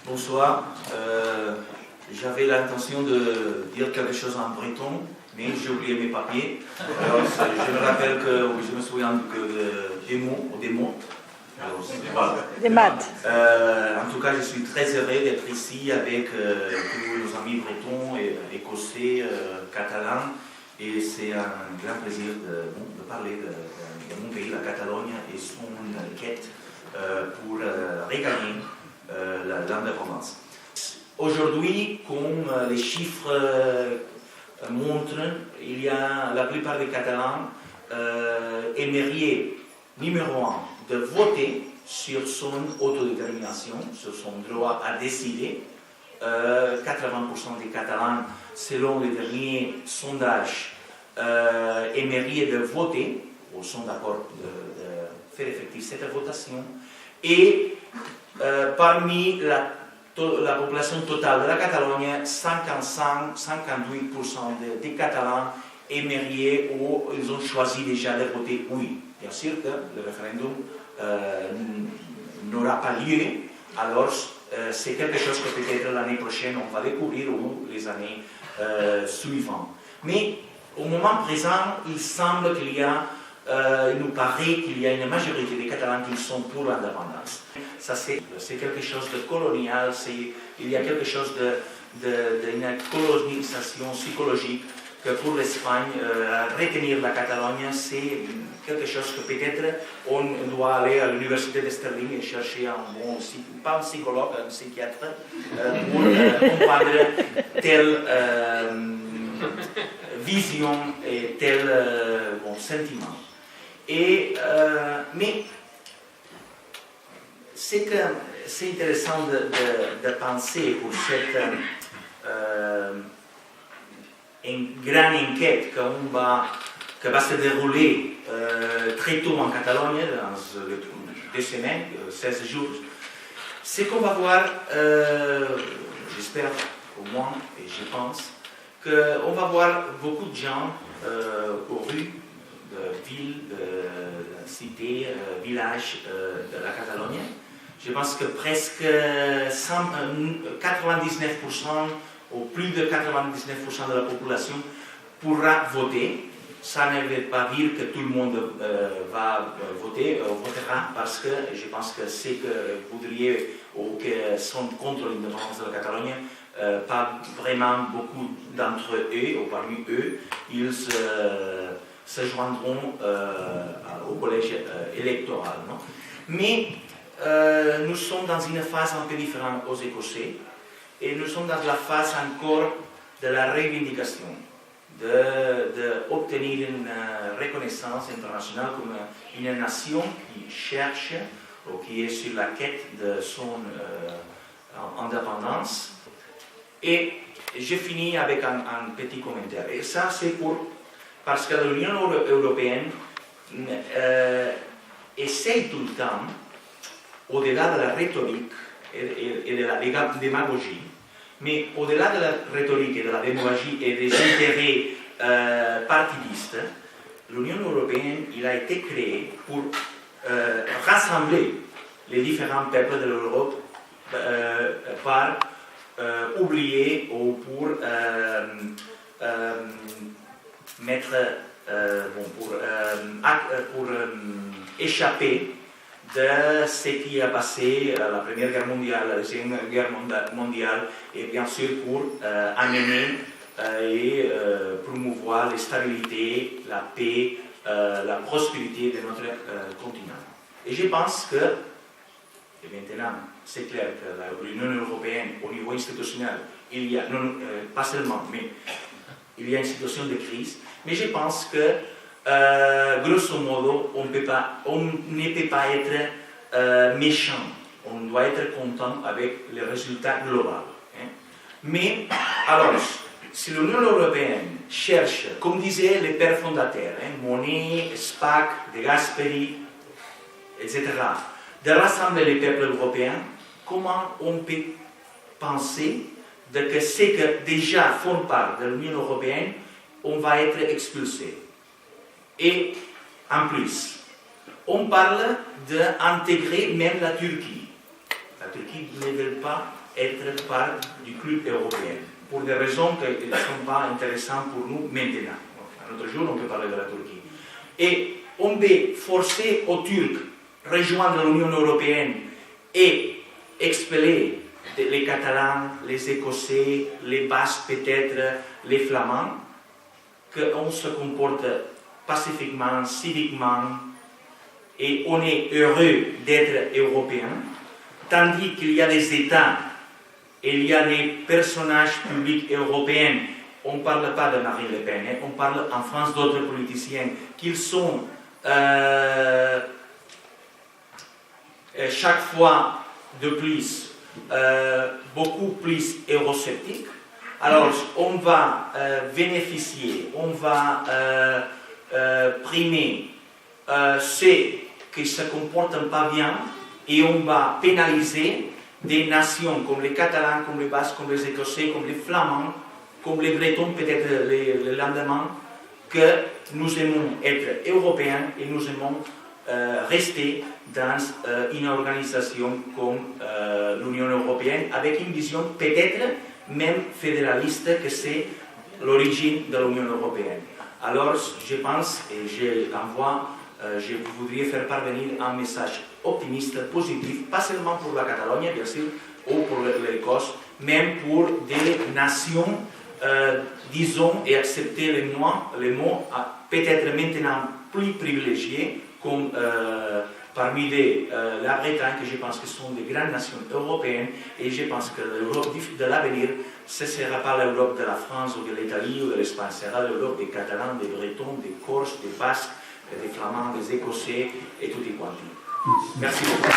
Bonsoir. J'avais l'intention de dire quelque chose en breton, mais j'ai oublié mes papiers. Alors, je me rappelle que je me souviens que des mots. Des maths. En tout cas, je suis très heureux d'être ici avec tous nos amis bretons, écossais, catalans. Et c'est un grand plaisir de parler de mon pays, la Catalogne, et son quête pour regagner l'indépendance. Aujourd'hui, comme les chiffres montrent, il y a la plupart des Catalans aimeraient, numéro un, de voter sur son autodétermination, sur son droit à décider. 80% des Catalans, selon les derniers sondages, aimeraient de voter, ou sont d'accord de faire effective cette votation. Et parmi la population totale de la Catalogne, 55-58% des Catalans aimeraient ou ils ont choisi déjà de voter oui. Bien sûr que le référendum n'aura pas lieu, alors c'est quelque chose que peut-être l'année prochaine on va découvrir ou les années suivantes. Mais au moment présent, il semble il nous paraît qu'il y a une majorité des Catalans qui sont pour l'indépendance. Ça, c'est quelque chose de colonial, il y a quelque chose d'une colonisation psychologique que pour l'Espagne, retenir la Catalogne, c'est quelque chose que peut-être on doit aller à l'université de Sterling et chercher pas un psychologue, un psychiatre, pour comprendre telle vision et tel sentiment. Mais c'est intéressant de penser pour cette une grande enquête qui va se dérouler très tôt en Catalogne, dans 2 semaines, 16 jours. C'est qu'on va voir, j'espère au moins, et je pense, qu'on va voir beaucoup de gens aux rues de villes, de cités, villages de la Catalogne. Je pense que presque 99% ou plus de 99% de la population pourra voter. Ça ne veut pas dire que tout le monde va voter, votera, parce que je pense que ceux que voudriez ou qui sont contre l'indépendance de la Catalogne, pas vraiment beaucoup d'entre eux, ou parmi eux, ils se joindront au collège électoral. Non? Mais nous sommes dans une phase un peu différente aux Écossais, et nous sommes dans la phase encore de la revendication, d'obtenir une reconnaissance internationale comme une nation qui cherche ou qui est sur la quête de son indépendance. Et je finis avec un petit commentaire. Et ça, c'est parce que l'Union européenne essaye tout le temps, au-delà de la rhétorique et de la démagogie, mais au-delà de la rhétorique et de la démagogie et des intérêts partidistes, l'Union européenne a été créée pour rassembler les différents peuples de l'Europe par oublier ou pour échapper de ce qui a passé à la Première Guerre mondiale, à la Seconde Guerre mondiale, et bien sûr pour amener et promouvoir la stabilité, la paix, la prospérité de notre continent. Et je pense que, et maintenant, c'est clair que l'Union européenne, au niveau institutionnel, il y a, pas seulement, mais il y a une situation de crise, mais je pense que grosso modo, on ne peut pas être méchant. On doit être content avec les résultats globaux. Hein. Mais, alors, si l'Union européenne cherche, comme disaient les pères fondateurs, Monnet, Spaak, De Gasperi, etc., de rassembler les peuples européens, comment on peut penser que ceux qui déjà font part de l'Union européenne, on va être expulsés? Et en plus, on parle d'intégrer même la Turquie. La Turquie ne veut pas être part du club européen, pour des raisons qui ne sont pas intéressantes pour nous maintenant. Un autre jour, on peut parler de la Turquie. Et on veut forcer aux Turcs de rejoindre l'Union européenne et expeller les Catalans, les Écossais, les Basques peut-être, les Flamands, qu'on se comporte pacifiquement, civiquement, et on est heureux d'être européen, tandis qu'il y a des États, et il y a des personnages publics européens, on ne parle pas de Marine Le Pen, on parle en France d'autres politiciens, qui sont chaque fois de plus, beaucoup plus eurosceptiques. Alors, on va bénéficier, on va primer ceux qui ne se comportent pas bien et on va pénaliser des nations comme les Catalans, comme les Basques, comme les Écossais, comme les Flamands, comme les Bretons, peut-être le lendemain, que nous aimons être européens et nous aimons rester dans une organisation comme l'Union européenne, avec une vision peut-être même fédéraliste, que c'est l'origine de l'Union européenne. Alors, je pense et je voudrais faire parvenir un message optimiste, positif, pas seulement pour la Catalogne, bien sûr, ou pour l'Écosse, même pour des nations, disons, et accepter les mots peut-être maintenant plus privilégiés, comme parmi la Bretagne, que je pense que sont des grandes nations européennes, et je pense que l'Europe de l'avenir, ce ne sera pas l'Europe de la France ou de l'Italie ou de l'Espagne, ce sera l'Europe des Catalans, des Bretons, des Corses, des Basques, des Flamands, des Écossais et tout y quanti. Merci beaucoup.